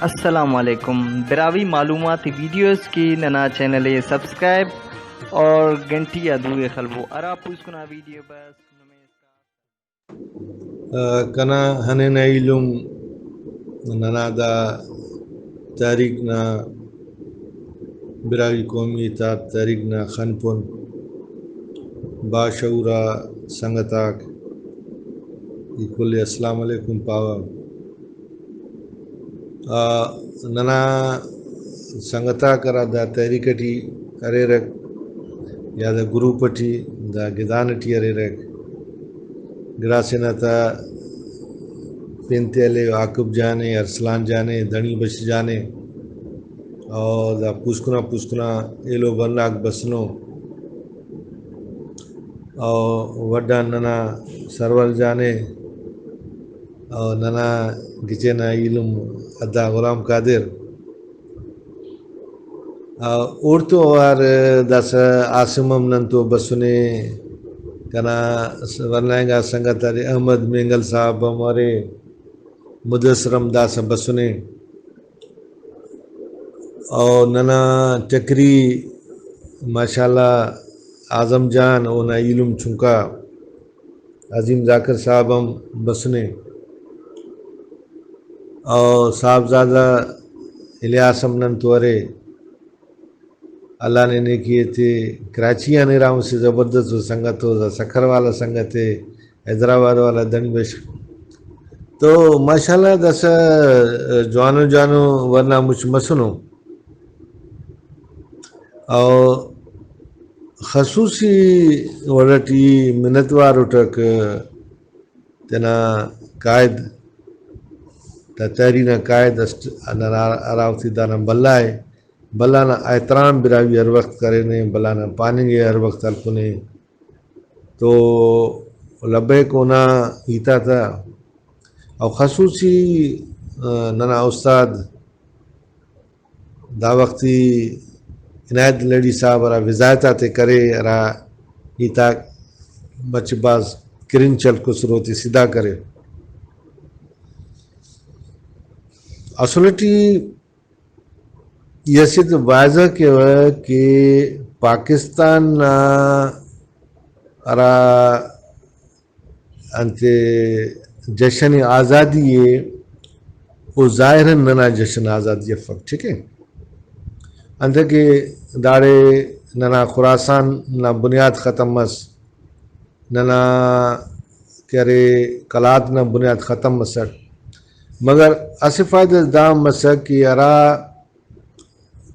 السلام علیکم براوی معلومات ویڈیوز کی ننا چینل سبسکرائب اور گھنٹی ادوئے خلبو ارا پوس کنا ویڈیو بس کنا ہنین ایلم ننا دا تاریخ نا براوی قومی اتحاد تاریخ نا خنپن باشعورا سنگتاک کل السلام علیکم پاوا ننا سنگتا کرا دا تحریکٹی ارے رک یا دا گروپٹی دا گدانٹی ارے رک گراسینا تا پینتیلے عاقب جانے ارسلان جانے دنی بش جانے اور دا پوسکنا ایلو برناک بسنو اور وڈا ننا سرور جانے اور ننا گچینا علم ادا غلام قادر اورتو اور دس آسمم ننتو بسنے کنا ورنائنگا سنگتاری احمد مینگل صاحب ہمارے مدسرم داس بسنے اور ننا چکری ماشاءاللہ اعظم جان اونا علم چونکا عظیم ذاکر صاحب ہم بسنے اور صاحبزادہ الیاس امنن توارے اللہ نے کیے تھے کراچی آنے رام سے زبردست سنگت ہو سکھر والا سنگت ہے حیدرآباد والا دنی بش تو ماشاءاللہ دس جوانو ورنہ مجھ مسنو اور خصوصی ورٹی منتوار اٹھک تینا قائد تحرینا قائد اراوتی دانا بلا ہے بلا نا احترام براوی ہر وقت کرے نے بلا نا پانی گے ہر وقت الپنے تو لبے کونا ہیتا تھا اور خصوصی ننا استاد دا وقتی عنایت لڑی صاحب ارا وزایتا تے کرے ارا ہیتا بچ باز کرن چل کو سروتی سیدھا کرے اصولٹی یہ سید واضح کہ پاکستان ارا انتے جشن آزادی ہے وہ ظاہراً ننا جشن آزادی فق ٹھیک ہے انتے کہ داڑے ننا خراسان نا بنیاد ختم مس ننا کرے کلات نا بنیاد ختم مسک مگر اصفائد دام مسک کی ارا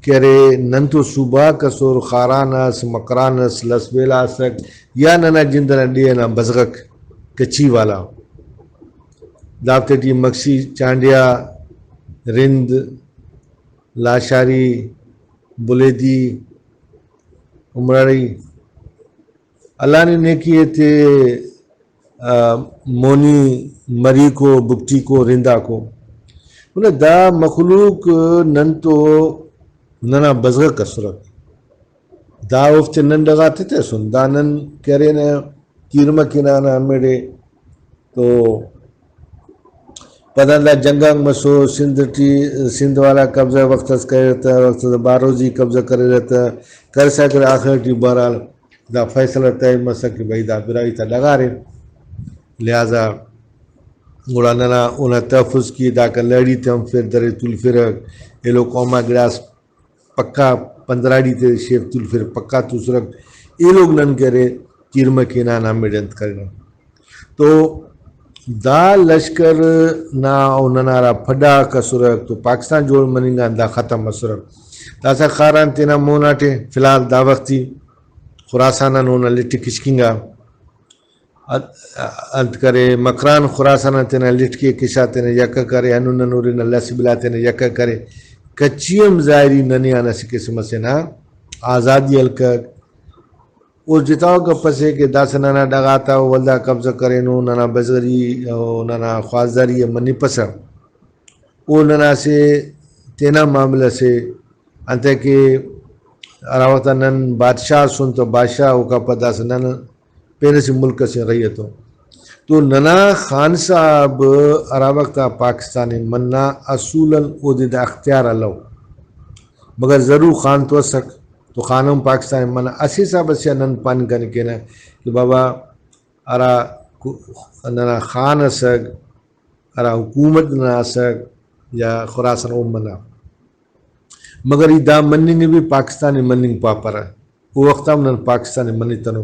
کرے ننتو صوبہ کسور خارانس مقرانس لسبیلا سک یا ننا جندنا دینا بزغک کچی والا دابتٹی مکسی چانڈیا رند لاشاری بلیدی عمراری اللہ نے کیے تھے مونی مری کو بکٹی کو رندہ کو انہیں دا مخلوق ننتو ننا بزغ کسرت دا افت نن ڈگاتے تھے سن دا نن کہہ رہے نا کیرما کنانا میرے تو پتہ دا جنگانگ مسو سندھ والا قبضہ وقت اس کرے رہتا ہے وقت باروزی قبضہ کرے رہتا ہے کر سکر آخر ٹی بہرحال دا فیصلہ طے مسا کہ بھائی دا برائی تا لگا رہے لہذا گوڑاننا انہیں تحفظ کی دا کا لڑی تے ہم پھر در طول فرق ایلو قوما گراس پکا 15 تے شیف طول فرق پکا توسرک یہ لوگ نن کرے کیرما کینا نام جنت کرنا تو دا لشکر نا اوننا را پھڈا کسرک تو پاکستان جوڑ مننگا دا ختم مسرک تاسا خاران تینا موناٹے فی الحال دا وقتی خراسانا نونا لٹی کشکنگا انت کرے مکران خراسانا تینا لٹ کے کشا تینا یکا کرے انونا نورین اللہ سبلا تینا یکا کرے کچیم ظاہری ننی آنا سکے سمسینا آزادی الکک اور جتاؤ کا پسے کہ دا سے ننا ڈگاتا ہو ولدہ قبضہ کرے نو ننا بزغری ننا خوازداری منی پسا او ننا سے تینا معاملہ سے انتے کہ اراوتا نن بادشاہ سن تو بادشاہ ہو کا پدا سے نن پینے سے ملک سے رہیتو تو ننا خان صاحب ارا وقت پاکستانی منا اصولاً عہدے دا اختیار لو مگر ضرور خان تو سک تو خانم پاکستانی منا اسی صاحب سے نن پان کرنے کے نا کہ بابا ارا ننا خان اسک ارا حکومت نہ اسک یا خراسان او منا مگر یہ دا منی نے بھی پاکستانی مننگ پاپرا وہ وقت ہم نن پاکستانی منی تنو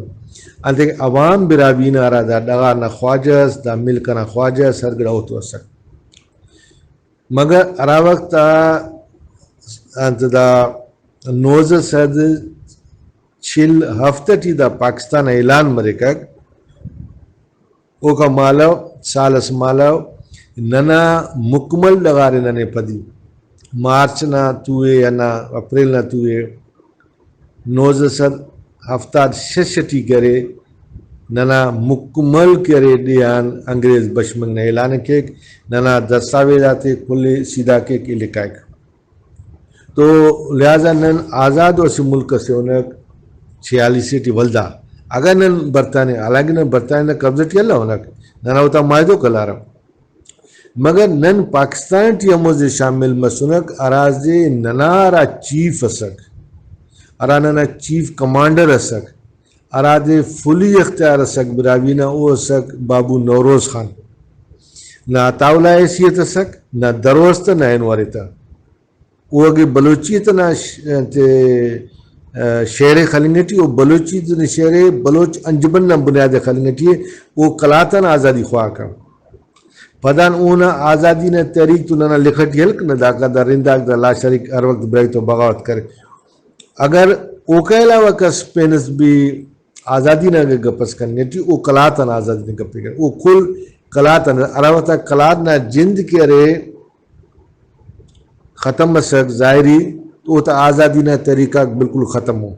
انتے عوام برابین ارا دا ڈغا نہ خواجس دا ملک نہ خواجس ہر گڑا تو اسک مگر ارا وقت انت دا نوز سد چھل ہفتہ ٹی دا پاکستان اعلان مرکک او کا مالو سالس مالو ننا مکمل لگارے ننے پدی مارچ نہ توئے یا نہ اپریل نہ توئے نوز سد ہفتہ ششٹی کرے ننا مکمل کرے دیان انگریز بشمنگ نے اعلان کے ننا دستاویزاتے کھلے سیدھا کے لکھائک تو لہذا نن آزاد و سے ملک سے انہیں 46 ٹی ولدا اگر نن برطانیہ حالانکہ نن برطانیہ قبضہ ٹی اللہ ہونا ننا ہوتا مائدو کلارم مگر نن پاکستان ٹی اموز شامل مسونک اراز ننارا چیف اسک ارا ننا چیف کمانڈر اسک اراد فلی اختیار اسک براوینا او اسک بابو نوروز خان نہ تاولا حیثیت اسک نہ دروست نہ انوارتا وہ اگے بلوچی تنا شہر خلنگٹی وہ بلوچی تنا شہر بلوچ انجمن نہ بنیاد خلنگٹی وہ کلاتن آزادی خواہ کا پدان اونا آزادی نے تحریک تو نہ لکھٹ ہلک نہ داکا دا رنداک دا لا شریک ہر وقت بریک تو بغاوت کرے اگر او کا علاوہ کس پینس بھی آزادی نہ گپس کرنے تھی وہ کلاتن آزادی نے گپے کرے وہ کل کلاتن اراوتا کلات نہ جند کے رے ختم مسک ظاہری تو تا آزادی نہ طریقہ بالکل ختم ہو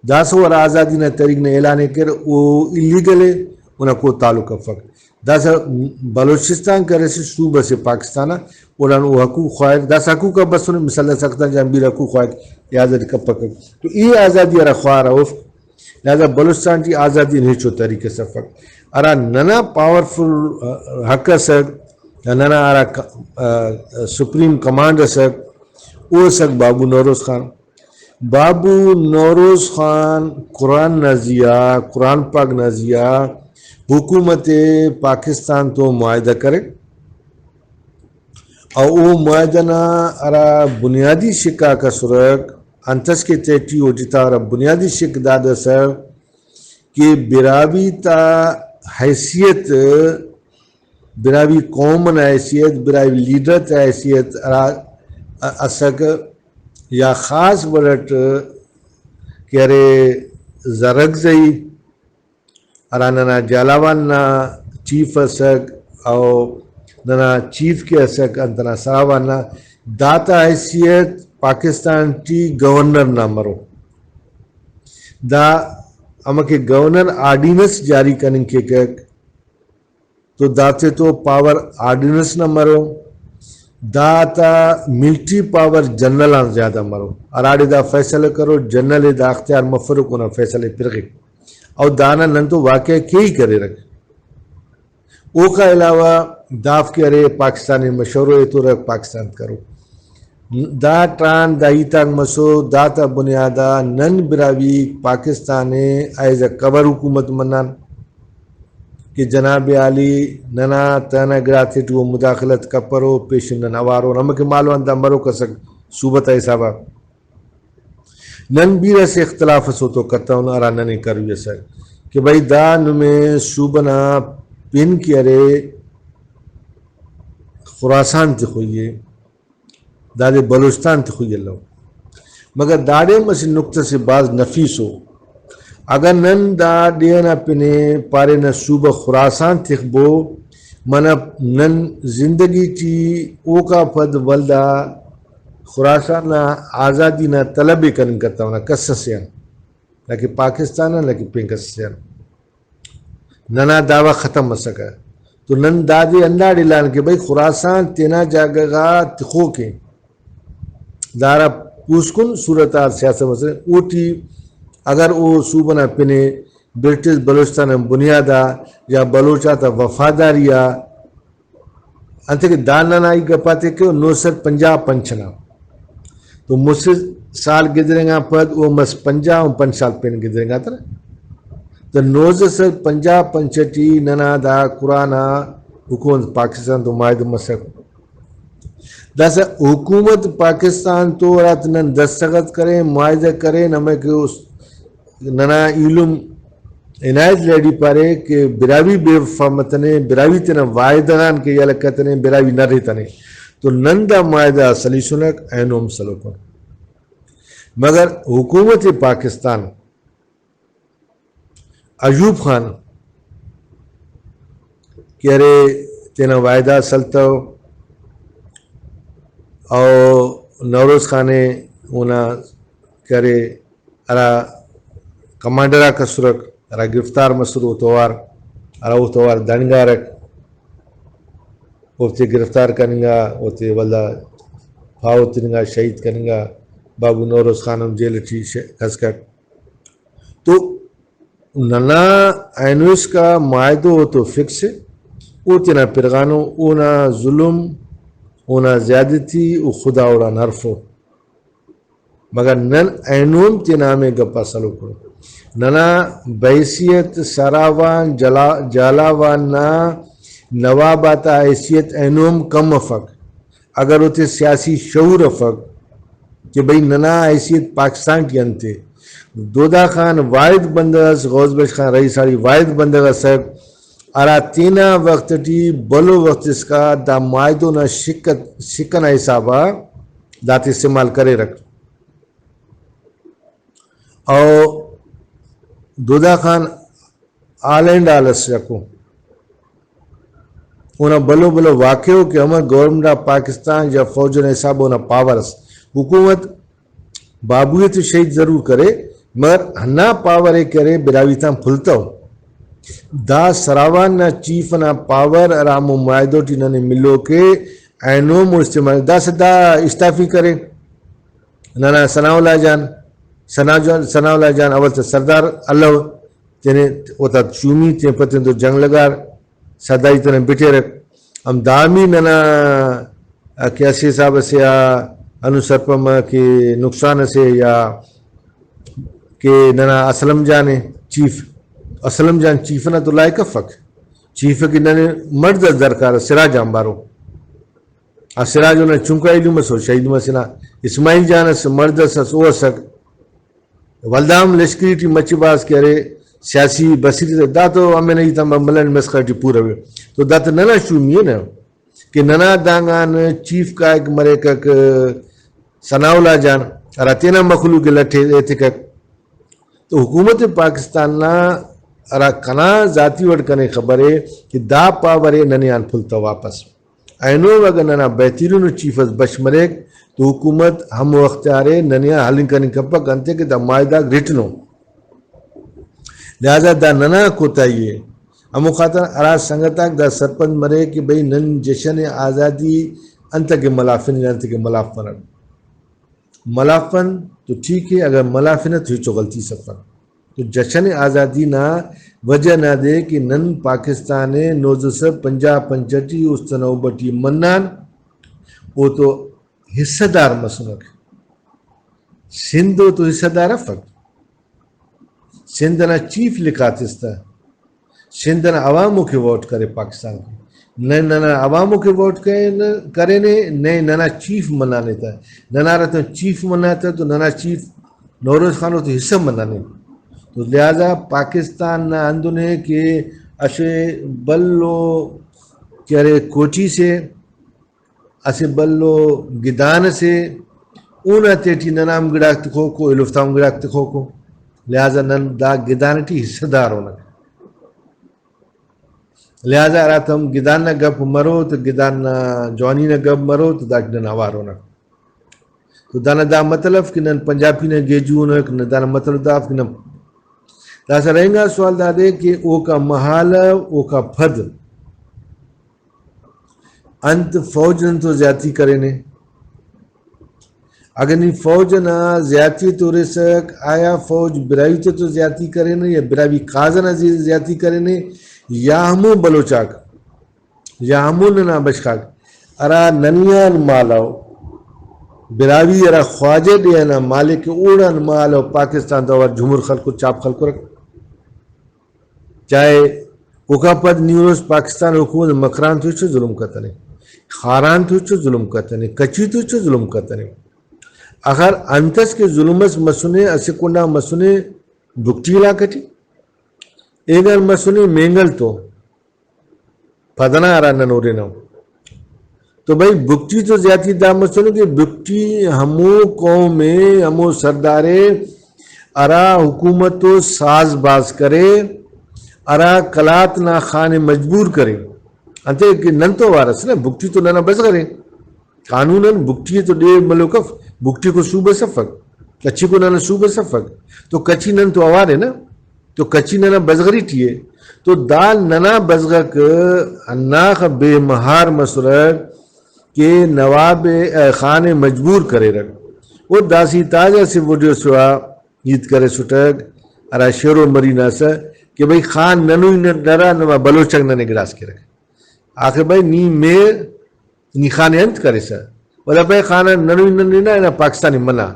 داسو اور آزادی نہ تحریک نے اعلان کر وہ ایلیگل ہے انہیں کو تعلق فق داسا بلوچستان کرے سے صوبہ سے پاکستانہ انہوں نے حقوق خواہد داس حقوق کا بس انہیں مثال سکتا جانبیر حقوق خواہد یہ آزادی کب پکڑ تو یہ آزادی ارا خواہ رہا ہوف لہذا بلوچستان کی آزادی نہیں چھو طریقے سے فق ارا ننا پاورفل حق سک ننا ارا سپریم کمانڈ سک او سک بابو نوروز خان بابو نوروز خان قرآن نازیہ قرآن پاک نازیہ حکومت پاکستان تو معاہدہ کرے اور وہ معاہدہ نا ارا بنیادی شکا کا سرک انتس کے تیٹی ہو جتا ارا بنیادی شک دادا سر کہ براوی تا حیثیت براوی قوم نا حیثیت براوی لیڈر تا حیثیت ارا اسک یا خاص بلٹ کہ ارے زرگزئی ارا ننا جالاوان نا چیف اسک او ننا چیف کے اسک انتنا سراوان نا داتا حیثیت پاکستان ٹی گورنر نہ مرو دا اما کے گورنر آرڈیننس جاری کرنے کے تو داتے تو پاور آرڈیننس نہ مرو داتا ملٹری پاور جنرل زیادہ مرو اراڑے دا فیصلہ کرو جنرل دا اختیار مفرق ہونا فیصلہ پرغی اور دانا نن تو واقعہ کیا ہی کرے رکھ او کا علاوہ داف کے ارے پاکستانی مشورو تو رکھ پاکستان کرو دا ٹران دا ایتاک مسو داتا بنیادہ نن براوی پاکستان ایز قبر حکومت منان کہ جناب علی ننا تانا گراتے تو مداخلت کپرو پیشن نوارو نمک مالوان دا مرو کسک صوبت ایسابا نن بیرہ سے اختلاف سو تو کرتا ہوں ارا ننے کروی سر کہ بھائی دان میں صوبنا پن کی ارے خراسان تی خوئیے دادے بلوچستان تی خوئیے لو مگر داڑے میں سے نقطہ سے بعض نفیس ہو اگر نن دا دینا پنے پارے نہ صوبہ خراسان تخبو منا نن زندگی تی او کا پد ولدا خراسان آزادی نہ طلب کرن کرتا ہوں کس سیان لیکن پاکستان لیکن پینکس سیان ننا دعویٰ ختم مسکا تو نن دادی انداڑ اعلان کہ بھائی خراسان تینا جاگا تخو کے دارا پوسکن صورتات سیاست مسئلہ اوٹی اگر او صوبنا پنے برٹش بلوچستان بنیادا یا بلوچا تا وفاداریا انت کہ داننا ای گپاتے کہ 950 پنچنا تو مجھ سے سال گزریں گا پد وہ مس 50 سال پین گزریں گا تر تو 950 پنچٹی ننا دا قرآن حکومت پاکستان تو معاہدہ مسک دس حکومت پاکستان تو رات نن دستخط کرے معاہدہ کرے نمے کہ اس ننا علم عنایت لیڈی پارے کہ براوی بے وفامتنے براوی تینا وائدگان کے یلکتنے براوی نہ رہتنے تو نندا معاہدہ سلی سنک اینوم سلوکن مگر حکومت پاکستان ایوب خان کہ ارے تینا وائدہ سلطو اور نوروز خانے اونا کہ ارے ارا کمانڈرہ کا سرک ارا گرفتار مسرو توار ارا وہ توار دنگارک ہوتے گرفتار کرنگا ہوتے واللہ پھاو تنگا شہید کرنگا بابو نوروز خانم جیل چی کھسکٹ تو ننا اینوس کا معاہدہ ہو تو فکس ہے او تینا پرغانو اونا ظلم اونا زیادتی او خدا اوڑا نرفو مگر نن اینوم تینا میں گپا سلو کرو ننا بحیثیت سراوان جالاوان نا نواباتا حیثیت اینوم کم افق اگر ہوتے سیاسی شعور افق کہ بھئی ننا حیثیت پاکستان کی انتے دودا خان واحد بندگس غوث بخش خان رئیس ساری واحد بندگس ہے ارا تینا وقت ٹی بلو وقت اس کا دا معاہدوں نا شکن حسابا دات استعمال کرے رکھ اور دودا خان آلینڈ آلس رکھو اونا بلو بلو واقع ہو کہ ہمیں گورنمنٹ آف پاکستان یا فوجن حساب ہونا پاورس حکومت بابویت شہید ضرور کرے مگر ہنا پاور ہے کرے براوی تاں پھلتا ہو دا سراوان نا چیف نا پاور ارام و معاہدوں ٹی ننے ملو کے اینوم استعمال دا سدا استعفی کرے نانا ثناءاللہ جان اول تا سردار اللہ تینے ہوتا چومی تینے پتن تو جنگ لگار سرداری تینے بٹے رکھ ہم دامی ننا کیسی صاحب سے یا انو سرپم کے نقصان سے یا کہ ننا اسلم جانے چیف اسلم جان چیف نا تو لائق فق چیف کی ننے مرد درکار سراج آمبارو سراج انہیں چونکا علم مسو شہید مسنا اسماعیل جان سے مرد سو سک والدام لشکری ٹی مچی باز کہہ رہے سیاسی بصیرت دا تو ہمیں نہیں تھا ملن مسخر ٹی پورا ہوئے تو دا تو ننا شومی ہے نا کہ ننا دانگان چیف کا ایک مرے کک ثناءاللہ جان راتینا مخلوق لٹھے ایتے کک تو حکومت پاکستان نا ارا کنا ذاتی وڑ کنے خبر ہے کہ دا پاورے ننے آن پھلتا واپس اینو اگر ننا بہترین چیفز بش مریک تو حکومت ہم اختیارے ننیا حلن کرنے کپا گنتے کہ دا معاہدہ گھٹنو لہذا دا ننا کوتایئے ہمو خاطر ارا سنگتاک دا سرپند مرے کہ بھئی نن جشن آزادی انتا کے ملافن انتا کے ملافن ملافن تو ٹھیک ہے اگر ملافنت ہوئی چو غلطی سفر تو جشن آزادی نا وجہ نہ دے کہ نن پاکستان 950 پنچٹی استنوبٹی منان وہ تو حصہ دار مسنک سندھ تو حصہ دار فقط سندھ نا چیف لکھاتستا سندھ نا عواموں کے ووٹ کرے پاکستان کی نہ عواموں کے ووٹ کرے نے نہ چیف منانے تھا نہ رہتا چیف مناتا تو نہ چیف نوروز خان تو حصہ منانے تو لہذا پاکستان نہ اندنے کہ اسے بلو کہرے کوچی سے اسے بلو گدان سے اونا تیٹی ننام گڑاکت کھو کو الفتام گڑاکت کھو کو لہذا نن دا گدانٹی حصہ دار ہونا لہذا رات ہم گدان نہ گپ مرو تو گدان نہ جوانی نہ گپ مرو تو دا نن آوار ہونا تو دانا دا مطلب کہ نن پنجابی نے گیجو ہونا کہ دانا مطلب دا کہ نن لہذا رہیں گا سوال دا دے کہ او کا محال او کا پھد انت فوج نن تو زیادتی کرے نے اگر نہیں فوج نہ زیادتی تو رسک آیا فوج برائی تو زیادتی کرے نا یا برائی قاضا نہ زیادتی کرے نا یا ہمو بلوچاک یا ہمو نہ بشکاک ارا ننیان مالاو براوی ارا خواجہ دیا نا مالک اوڑان مالاو پاکستان دوار جمہور خلق چاپ خلق رکھ چاہے اوکا پد نیوز پاکستان حکومت مکران تو ظلم کرتا نہیں خاران تو ظلم کرتا نہیں کچی تو ظلم کرتا نہیں اگر انتس کے ظلمس مسنے اسکونڈا مسنے بکتی علاقہ ایگر مسنے مینگل تو پدنا ارا ننورے نو تو بھائی بکتی تو زیادتی دا مسنے کہ بکتی ہمو قوم میں ہمو سردارے ارا حکومت تو ساز باز کرے ارا کلات نا خان مجبور کرے انتے کہ نن تو وارس نا بکتی تو ننا بس کرے قانوناً بکتی تو دے ملوکف بکتی کو صوبہ صفق کچی کو ننا صوبہ صفق تو کچی نن تو آوارے نا تو کچی ننا بزغری ٹھیے تو دال ننا بزغک اناخ بے مہار مسرک کہ نواب خان مجبور کرے رکھ وہ داسی تاجہ سے ویڈیو سوا عید کرے سٹک ارا شیرو مرینا سا کہ بھئی خان ننوی نرا نما بلوچک ننے گراس کے رکھ آخر بھئی نی میر نی خان انت کرے سا ولا بھئی خانہ ننوی ننینا اینا پاکستانی منع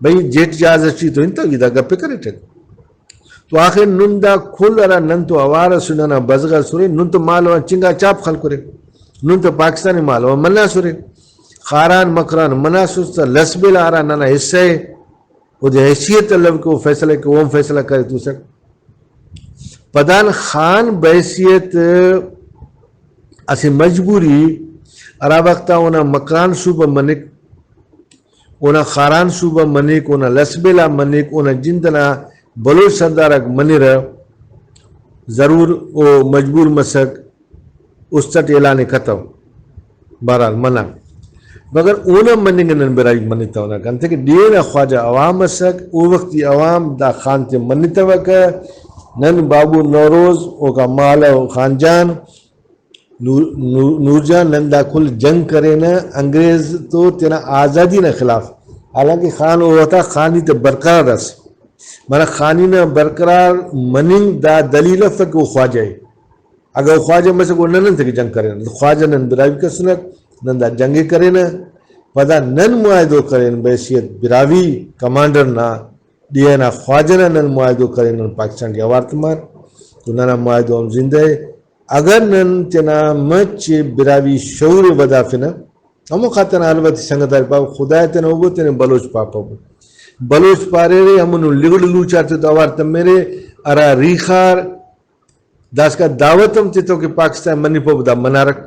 بھئی جیٹ جاز چی تو انتا گی دا گپے کرے ٹھک تو آخر نن دا کھل ارا نن تو آوارا سننا بزغا سورے نن تو مالو چنگا چاپ خل کرے نن تو پاکستانی مالو منع سورے خاران مکران منع سوستا لسبیل آرا ننا حصہ ہے وہ دے حیثیت اللہ کو فیصلہ کہ وہ فیصلہ کرے تو سک پدان خان بحیثیت اسی مجبوری ارا وقتا اونا مکران صوبہ منک اونا خاران صوبہ منک اونا لسبیلا منک اونا جندنا بلوچ سردارک منی رہ ضرور او مجبور مسک استت اعلان کتو بہرحال منع مگر اونا مننگ نن برائی منیتا ہونا کہتے کہ دین خواجہ عوام مسک او وقتی عوام دا خان تے منیتا وکا نن بابو نوروز او کا مالا خان جان نور جان نن دا کل جنگ کرے نا انگریز تو تینا آزادی نا خلاف حالانکہ خان ہوتا خانی تے برقرار رس مانا خانی نا برقرار مننگ دا دلیل فک وہ خواجہ ہے اگر خواجہ میں سے کو نن تک جنگ کرے نا خواجہ نن براوی کا سنک نن دا جنگی کرے نا پدا نن معاہدو کرے نا بحیثیت براوی کمانڈر نا دیا نا خواجہ نن معاہدو کرے نا پاکستان کی آوارت مار تو ننا معاہدو ہم زندہ ہے اگر نن تینا مچ براوی شعور ودافنا ہمو خاطر البت سنگت پاپ خدا تینا ہوگو تینا بلوچ پاپا ہو بلوچ پارے رے ہمونو لگڑ لو چاہتے تو آوارت میرے ارا ریخار داس کا دعوتم تیتو کہ پاکستان منی پو دا منارک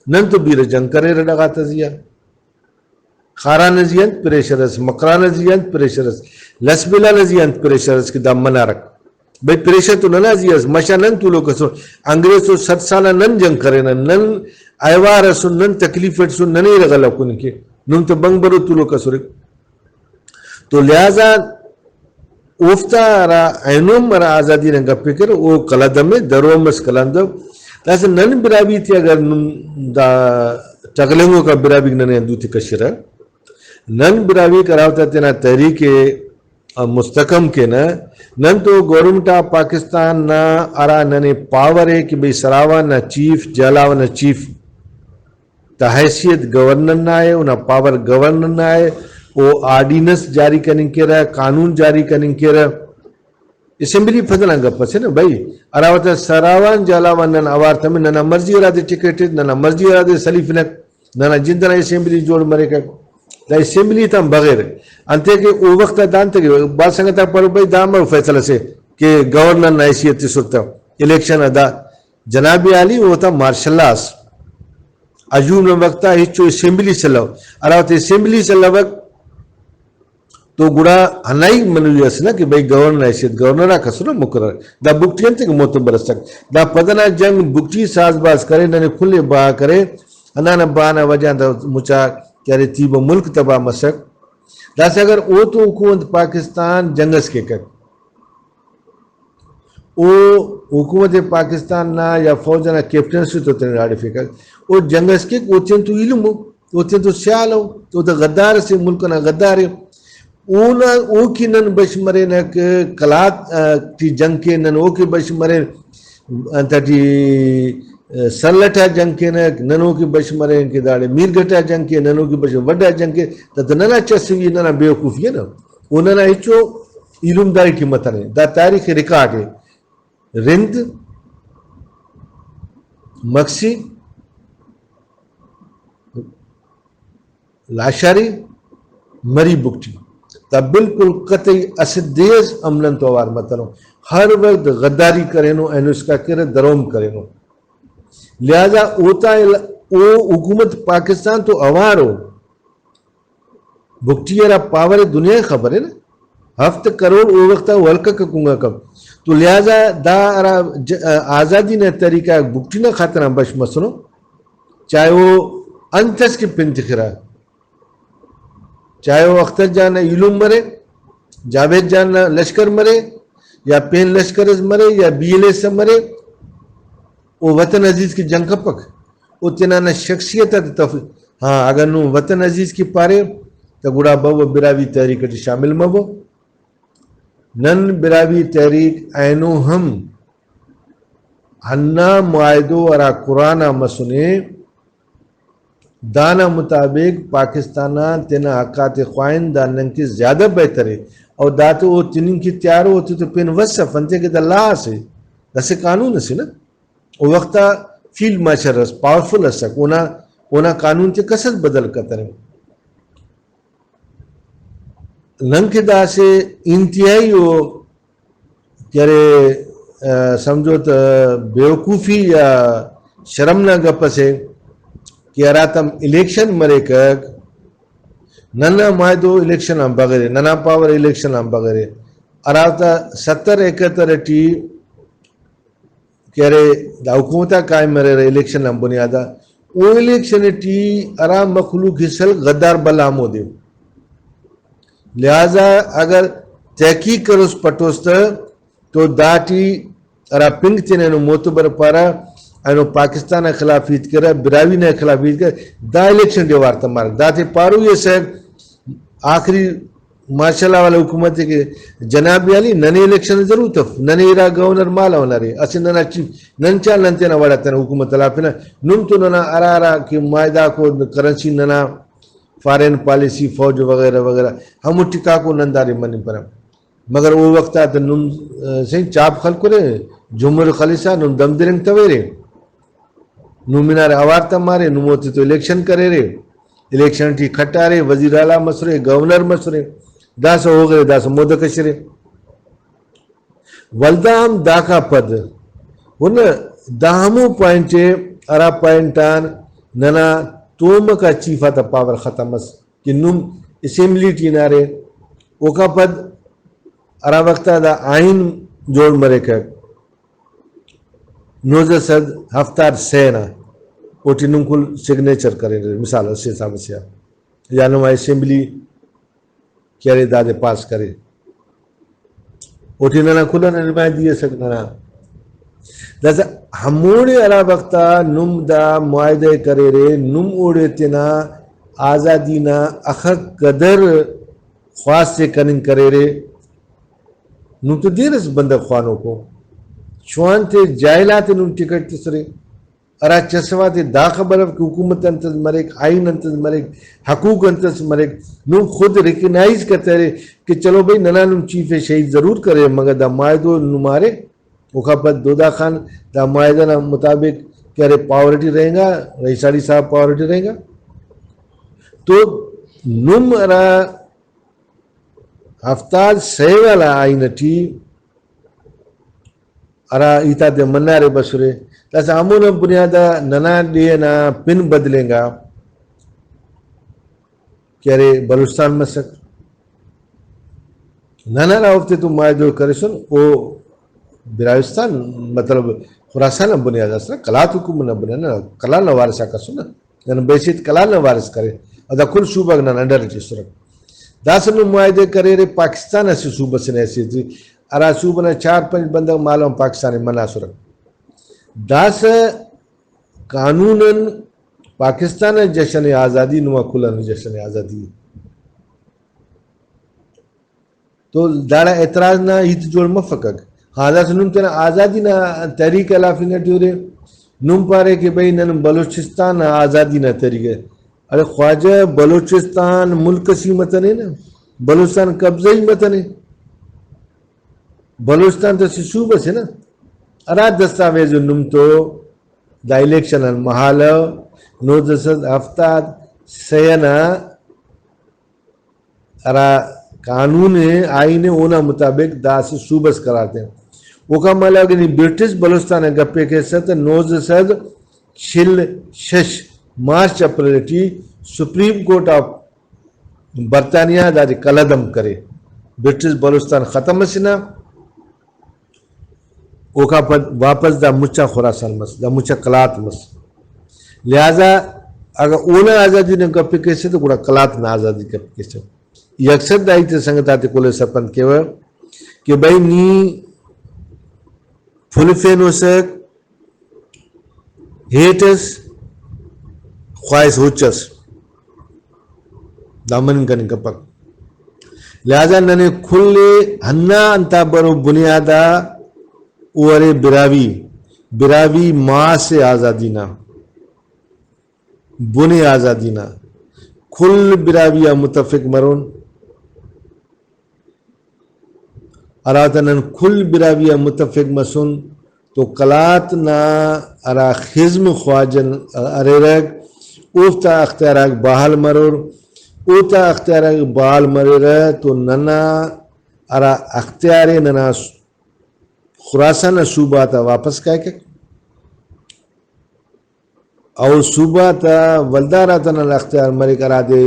نن تو بیر جنگ کرے رڈگا تزیا خاران نزیانت پریشرس مقران نزیانت پریشرس لسبیلا نزیانت پریشرس کی دا منارک بھئی پریشر تو ننا زیاز مشا نن تو لوگ سو انگریز تو 7 سالہ نن جنگ کرے نن ایوار سو نن تکلیفت سو ننی رغلا کن کے نن تو بنگ برو تو لوگ سو تو لہذا اوفتا را اینوم را آزادی رنگا پکر او کلدم درومس کلندم لیکن نن برابی تھی اگر دا چگلنگوں کا برابی ننے اندو تھی کشرہ نن برابی کراوتا تینا تحریک مستقم کے نا نن تو گورنمنٹا پاکستان نا ارا ننے پاور ہے کہ بھئی سراوا نا چیف جلاو نا چیف تا حیثیت گورنر نہ آئے انہا پاور گورنر نہ آئے وہ آرڈیننس جاری کرنے کے رہا قانون جاری کرنے کے رہا اسمبلی فضلان گا پس ہے نا بھائی اراوتا سراوان جالاوان ننا آوارتا میں ننا مرضی ارادے ٹکیٹید ننا مرضی ارادے سلیفنک ننا جندنا اسمبلی جوڑ مرے کا دا اسمبلی تم بغیر انتے کہ او وقت دانتے کہ بات سنگتا پر بھائی دام فیصلہ سے کہ گورنر نا حیثیت سلطا الیکشن ادا جناب علی وہ تھا مارشل لاس عجوب میں وقتا ہچو اسمبلی سے لو اراوتا اسمبلی سے لو تو گڑا ہنائی منوی اسنا کہ بھئی گورنر حیثیت گورنر کسنا مقرر دا بکتی انتے کہ معتبر سک دا پدنا جنگ بکتی ساز باز کرے ننے کھلے با کرے انانا بانا وجہ دا مچا کہرے تیب ملک تبا مسک دا سے اگر او تو حکومت پاکستان جنگس کے کر او حکومت پاکستان نا یا فوج نا کیپٹن سے تو تینے راڑی فکر او جنگس کے او تین تو علم ہوتے تو سیال ہو تو غدار سے ملک نہ غدار ہے او کی نن بش مرے نہ کلاک تی جنگ کے نن او کی بش مرے انت تی سرلٹا جنگ کے ننو کی بش مرے کے داڑے میر گٹا جنگ کے ننو کی بش وڈا جنگ کے تو ننا چسوی ننا بیوقوفی ہے نا وہ ننا ہچو علم داری کی متن ہے دا تاریخ ریکارڈ ہے رند مکسی لاشاری مری بکٹی تا بالکل قطعی اسدیز عملن توار متنو ہر وقت غداری کرینو اینو اس کا کرے دروم کرینو لہذا او حکومت پاکستان تو اوار ہو بکٹی را پاور دنیا خبر ہے نا 7 کروڑ او وقت ولکا ککونگا کم تو لہذا دا آزادی نے طریقہ بکٹی نہ خاطرہ بش مسنو چاہے وہ انتس کی پنتخرا چاہے وہ اختر جان علوم مرے جاوید جان لشکر مرے یا پین لشکر مرے یا بی ایل ایس مرے وہ وطن عزیز کی جنگ پک وہ تنانا شخصیت ہاں اگر نو وطن عزیز کی پارے تو گڑا بو براوی تحریک شامل مبو نن براوی تحریک اینو ہم ہنہ معاہدو اور قرآن مسنے دانا مطابق پاکستانہ تینا حقات خوائن دانن کی زیادہ بہتر ہے اور داتو وہ تنین کی تیار ہوتی تو پین وصف انتے کہ دا لا سے دسے قانون سے نا وہ وقتا فیلڈ مارشل رس پاورفل رسک اونا قانون تے کسد بدل کتر ہے نن کے دا سے انتہائی ہو کہرے سمجھو تو بیوقوفی یا شرم نہ گپ سے کہ اراتم الیکشن مرے کک ننا معاہدو الیکشن ہم بغیرے ننا پاور الیکشن ہم بغیرے اراتا 70-71 ٹی کہہ رہے دا حکومتہ قائم مرے رہے الیکشن ہم بنیادہ او الیکشن ٹی ارا مخلوق حصل غدار بلامو دیو لہذا اگر تحقیق کر اس پٹوست تو دا ٹی ارا پنگ تینے نو موتبر پارا اینو پاکستان خلافیت کرا براوی نے خلافیت کرا دا الیکشن دیوار تمہارا دا تے پارو یہ سر آخری ماشاءاللہ والا حکومت ہے کہ جناب علی ننے الیکشن ضرور تف ننے ایرا گورنر مالا ہونا رہے اسی ننا چیف ننچا ننتے نہ وڑا تینا حکومت اللہ پینا نم تو ننا ارارا کہ معاہدہ کو کرنسی ننا فارن پالیسی فوج وغیرہ وغیرہ ہم ٹکا کو ننداری منی پر مگر وہ وقت آتا نم سہیں چاپ خلق رہے جمہور خلیصہ نم دم درنگ تویرے نم منار آوارتا مارے نموتی تو الیکشن کرے رہے الیکشن ٹی کھٹا رہے وزیر اعلیٰ مسرے گورنر مسرے دا سا ہو گئے دا سا مودہ کشرے والدام دا کا پد انہا دامو پوائنٹے ارا پوائنٹان ننا توم کا چیفہ تا پاور ختم اس کہ نم اسمبلی ٹی نارے او کا پد ارا وقتا دا آئین جوڑ مرے کر نوزر صد ہفتار سینا اوٹی نم کل سگنیچر کریں رہے مثال اسے صاحب سیا یا نما اسمبلی کیارے دادے پاس کرے اوٹی ننا کھلا نرمائی دیئے سکنا لہذا ہموڑے ارا وقتا نم دا معاہدے کرے رہے نم اوڑے تینا آزادینا اخر قدر خواست سے کنن کرے رہے نم تو دیر اس بندہ خوانوں کو شوان تے جائلات نم ٹکٹ تسرے ارا چسوات دا خبر کہ حکومت انتظ مرک آئین انتظ مرک حقوق انتظ مرک نم خود ریکنائز کرتے رہے کہ چلو بھئی ننا نم چیف شہید ضرور کرے مگر دا معاہدو نمارے وخبت دودا خان دا معاہدہ مطابق کہہ رہے پاورٹی رہیں گا رئیساڑی صاحب پاورٹی رہیں گا تو نم ارا ہفتاد سہے والا آئین ٹی ارا ایتا دے منارے بسرے لہذا ہمون بنیادہ ننا لیے نا پن بدلیں گا کہہ رہے بلوچستان مسک ننا راوفتے تو معاہدو کرے سن او براوستان مطلب خراسان بنیادہ سن کلات حکومت نہ بنیادہ کلا نوارسا کا سن ننا بیسیت کلا نوارس کرے ادا کل صوبہ ننا انڈر چی سرک دا سن معاہدے کرے رہے پاکستان ایسی صوبہ سن ایسی تھی ارا صوبہ نا 4-5 بندہ معلوم پاکستانی منا سرک دا سا قانوناً پاکستان جشن آزادی نما کھلا جشن آزادی تو دارا اعتراض نہ ہیت جوڑ مفقق حاضر سنم تینا آزادی نہ تحریک الافی نہ ٹیورے نم پارے کہ بھئی نن بلوچستان آزادی نہ تحریک ہے ارے خواجہ بلوچستان ملک سی متن ہے نا بلوچستان قبضہ ہی متن ہے بلوچستان تو صوبہ سے نا ارا دستاویز نم تو دا الیکشن المحال نو دسد ہفتاد سینا ارا قانون آئین اونا مطابق دا سے صوبس کراتے ہیں وہ کا مالا اگر برٹش بلوچستان گپے کے ساتھ 1946 March April supreme court of برطانیہ دا کلدم کرے برٹش بلوچستان ختم سنا وہ کا واپس دا مچا خراسان مس دا مچا کلات مس لہذا اگر اونا آزادی نے گپے کے ساتھ گوڑا کلات نہ آزادی گپے کے ساتھ یکسر دائی تے سنگتاتے کولے سپند کیوا کہ بھئی نی فلفین وسک ہیٹس خواہش ہوچس دامن کرنے کا پک لہذا ننے کھلے ہنہ انتا برو بنیادہ اوارے براوی ماں سے آزادی نہ بنے آزادی نہ کھل براوی متفق مرون اراتنن کھل براوی متفق مسن تو کلات نا ارا خزم خواجن ارے اوفتا اختیاراک بحال مرور اوتا اختیاراک بحال مرور تو ننا ارا اختیارے ننا خراسان صوبہ تا واپس کہے کہ اور صوبہ تا ولدارا تا ننا اختیار مرک ارا دے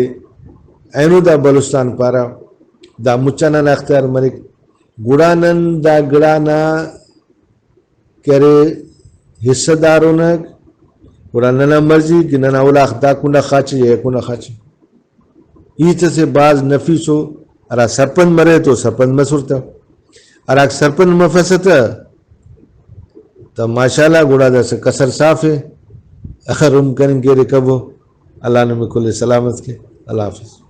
اینو دا بلوچستان پارا دا مچا ننا اختیار مرک گڑانن دا گڑانا کرے حصہ دارونک گڑاننا مرضی کہ ننا اولا دا کنڈا خاچے یا کنڈا خاچے ایتا سے بعض نفیس ہو ارا سرپند مرے تو سرپند مسورتا ارا سرپند مفستا تو ماشاءاللہ گڑا دا سے کسر صاف ہے اخر کریں گے رکبو اللہ نے کل سلامت کے اللہ حافظ.